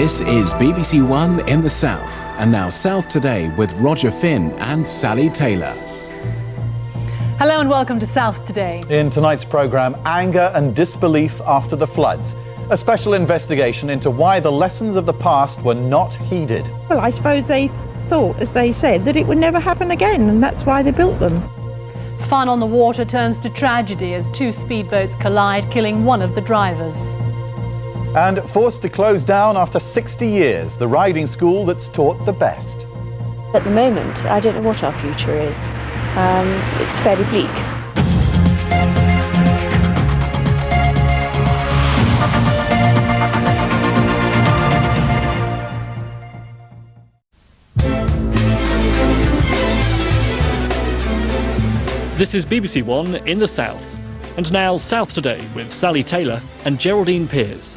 This is BBC One in the South, and now South Today with Roger Finn and Sally Taylor. Hello and welcome to South Today. In tonight's programme, anger and disbelief after the floods. A special investigation into why the lessons of the past were not heeded. Well, I suppose they thought, as they said, that it would never happen again, and that's why they built them. Fun on the water turns to tragedy as two speedboats collide, killing one of the drivers. And forced to close down after 60 years, the riding school that's taught the best. At the moment, I don't know what our future is. It's fairly bleak. This is BBC One in the South. And now South Today with Sally Taylor and Geraldine Peers.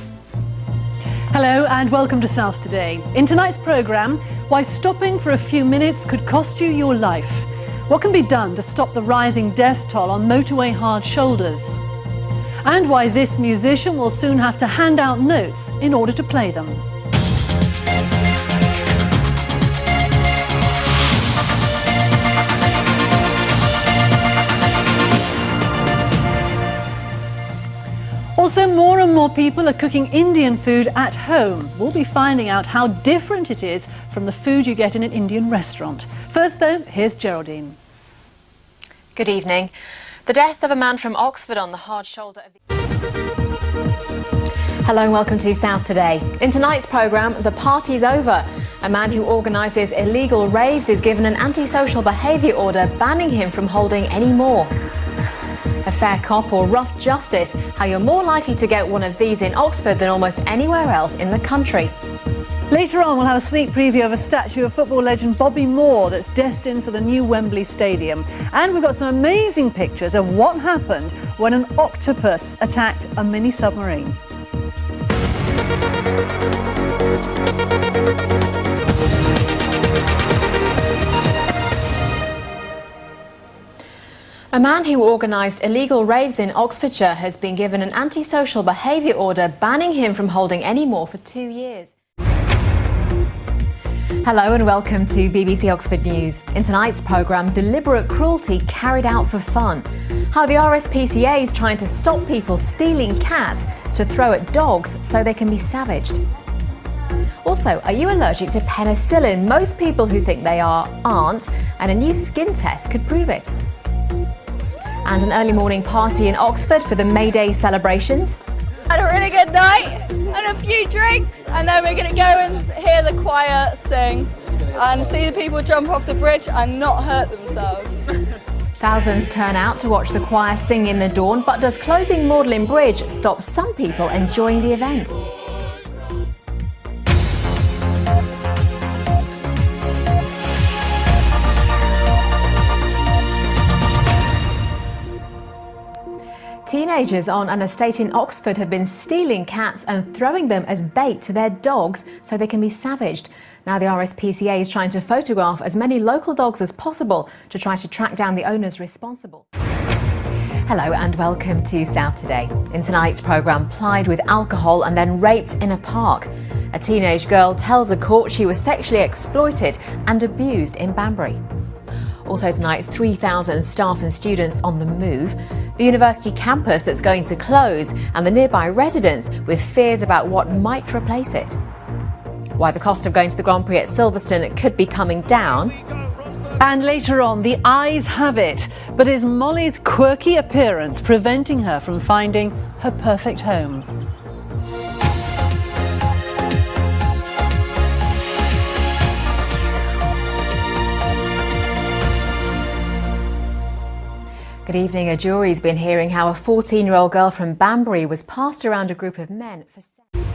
Hello and welcome to South Today. In tonight's programme, why stopping for a few minutes could cost you your life. What can be done to stop the rising death toll on motorway hard shoulders? And why this musician will soon have to hand out notes in order to play them. Also, more and more people are cooking Indian food at home. We'll be finding out how different it is from the food you get in an Indian restaurant. First though, here's Geraldine. Good evening. The death of a man from Oxford on the hard shoulder of the... Hello and welcome to South Today. In tonight's programme, the party's over. A man who organises illegal raves is given an antisocial behaviour order banning him from holding any more. A fair cop or rough justice, how you're more likely to get one of these in Oxford than almost anywhere else in the country. Later on, we'll have a sneak preview of a statue of football legend Bobby Moore that's destined for the new Wembley Stadium. And we've got some amazing pictures of what happened when an octopus attacked a mini submarine. A man who organised illegal raves in Oxfordshire has been given an antisocial behaviour order banning him from holding any more for 2 years. Hello and welcome to BBC Oxford News. In tonight's programme, deliberate cruelty carried out for fun. How the RSPCA is trying to stop people stealing cats to throw at dogs so they can be savaged. Also, are you allergic to penicillin? Most people who think they aren't, and a new skin test could prove it. And an early morning party in Oxford for the May Day celebrations. Had a really good night and a few drinks, and then we're going to go and hear the choir sing and see the people jump off the bridge and not hurt themselves. Thousands turn out to watch the choir sing in the dawn, but does closing Magdalen Bridge stop some people enjoying the event? Teenagers on an estate in Oxford have been stealing cats and throwing them as bait to their dogs so they can be savaged. Now the RSPCA is trying to photograph as many local dogs as possible to try to track down the owners responsible. Hello and welcome to South Today. In tonight's programme, plied with alcohol and then raped in a park. A teenage girl tells a court she was sexually exploited and abused in Banbury. Also tonight, 3,000 staff and students on the move. The university campus that's going to close and the nearby residents with fears about what might replace it. Why the cost of going to the Grand Prix at Silverstone could be coming down. And later on, the eyes have it. But is Molly's quirky appearance preventing her from finding her perfect home? Good evening. A jury's been hearing how a 14-year-old girl from Banbury was passed around a group of men for sex.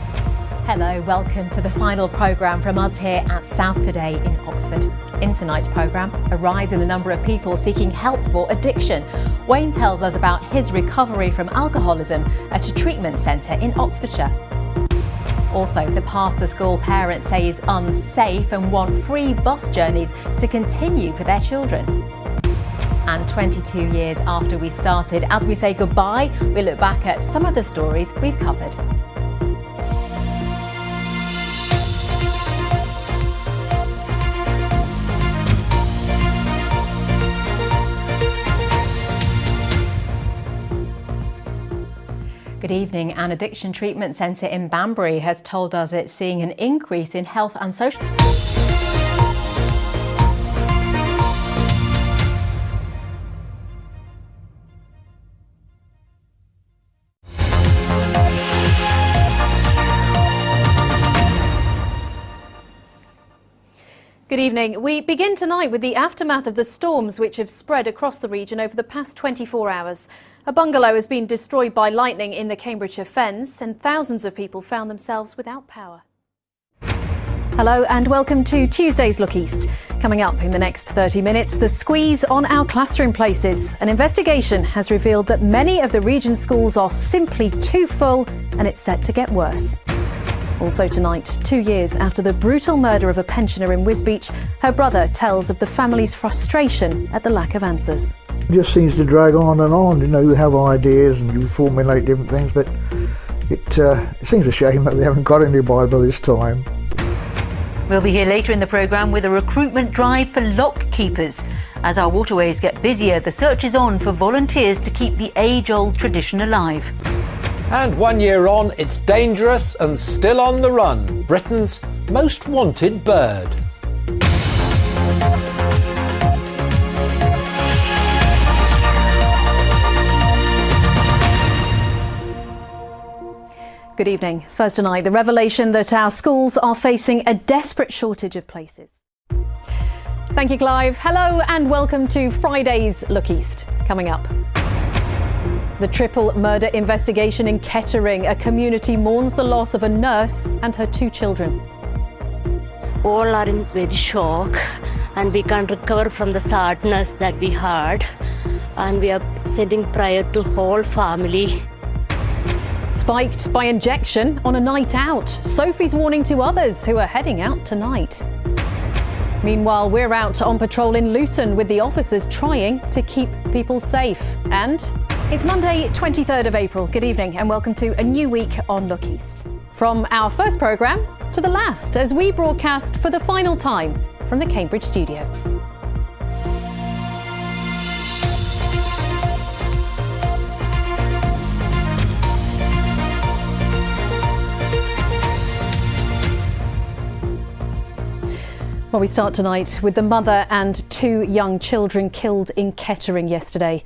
Hello, welcome to the final programme from us here at South Today in Oxford. In tonight's programme, a rise in the number of people seeking help for addiction. Wayne tells us about his recovery from alcoholism at a treatment centre in Oxfordshire. Also, the path to school parents say is unsafe and want free bus journeys to continue for their children. And 22 years after we started, as we say goodbye, we look back at some of the stories we've covered. evening. An addiction treatment centre in Banbury has told us it's seeing an increase in health and social... Good evening. We begin tonight with the aftermath of the storms which have spread across the region over the past 24 hours. A bungalow has been destroyed by lightning in the Cambridgeshire Fens and thousands of people found themselves without power. Hello and welcome to Tuesday's Look East. Coming up in the next 30 minutes, the squeeze on our classroom places. An investigation has revealed that many of the region's schools are simply too full and it's set to get worse. Also tonight, 2 years after the brutal murder of a pensioner in Wisbech, her brother tells of the family's frustration at the lack of answers. It just seems to drag on and on. You know, you have ideas and you formulate different things, but it seems a shame that they haven't got anybody by this time. We'll be here later in the programme with a recruitment drive for lock keepers. As our waterways get busier, the search is on for volunteers to keep the age-old tradition alive. And 1 year on, it's dangerous and still on the run. Britain's most wanted bird. Good evening. First tonight, the revelation that our schools are facing a desperate shortage of places. Thank you, Clive. Hello and welcome to Friday's Look East. Coming up. The triple murder investigation in Kettering. A community mourns the loss of a nurse and her 2 children. All are in very shock and we can't recover from the sadness that we had, and we are sending prayer to whole family. Spiked by injection on a night out. Sophie's warning to others who are heading out tonight. Meanwhile, we're out on patrol in Luton with the officers trying to keep people safe. And it's Monday, 23rd of April. Good evening and welcome to a new week on Look East. From our first programme to the last, as we broadcast for the final time from the Cambridge studio. Well, we start tonight with the mother and 2 young children killed in Kettering yesterday.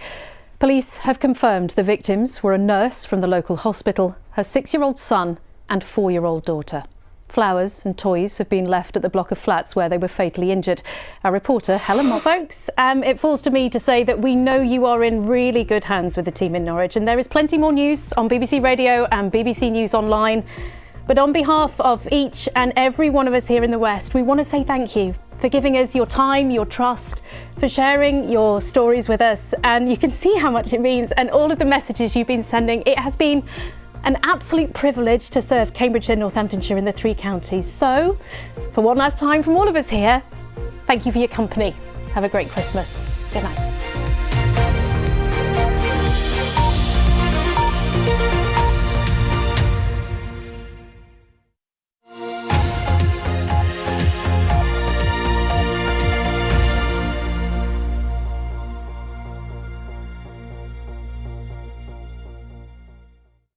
Police have confirmed the victims were a nurse from the local hospital, her 6-year-old son and 4-year-old daughter. Flowers and toys have been left at the block of flats where they were fatally injured. Our reporter, Helen Moore. Folks, it falls to me to say that we know you are in really good hands with the team in Norwich, and there is plenty more news on BBC Radio and BBC News Online. But on behalf of each and every one of us here in the West, we want to say thank you for giving us your time, your trust, for sharing your stories with us. And you can see how much it means and all of the messages you've been sending. It has been an absolute privilege to serve Cambridgeshire and Northamptonshire in the 3 counties. So, for one last time from all of us here, thank you for your company. Have a great Christmas. Good night.